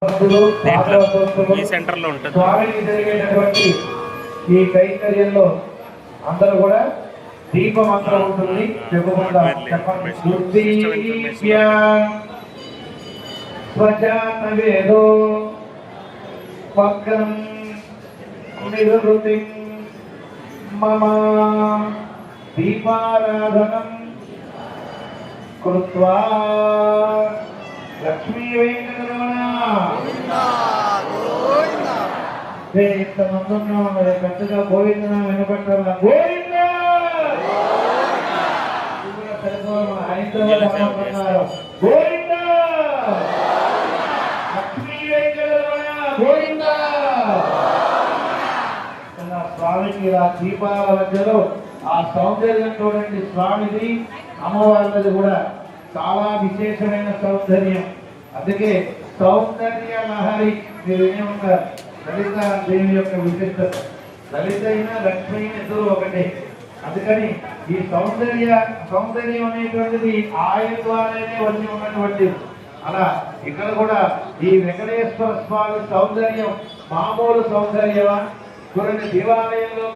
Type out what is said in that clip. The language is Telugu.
ఈ సెంటర్లో ఉంటుంది. స్వామికి జరిగేటటువంటి ఈ కైంకర్యంలో అందరూ కూడా దీపమంత్రం ఉంటుంది. చెప్పుకుంటా స్వజాతవేదో వక్రం నివృత్తిం మమ దీపారాధనం కృత్వా లక్ష్మీ వెంకటరమణ ఇంతమంది ఉన్నాం మరి పెద్దగా గోవింద వినపడతారు. గోవింద హైదరాబాద్ గోవింద లక్ష్మీ వెంకటరమణ గోవింద. స్వామికి ఆ దీపాల మధ్యలో ఆ సౌందర్యం చూడండి. స్వామిది అమ్మవారిది కూడా చాలా విశేషమైన సౌందర్యం. అందుకే సౌందర్య లహరి మీరు వినే ఉంటారు. లలిత దేవి యొక్క విశిష్టత. లలిత అయినా లక్ష్మి అయినా ఇద్దరు ఒకటే. అందుకని ఈ సౌందర్యం అనేటువంటిది ఆయన ద్వారానే వచ్చి ఉన్నటువంటిది. అలా ఇక్కడ కూడా ఈ వెంకటేశ్వర స్వామి సౌందర్యం మామూలు సౌందర్యమా? చూడండి, దేవాలయంలో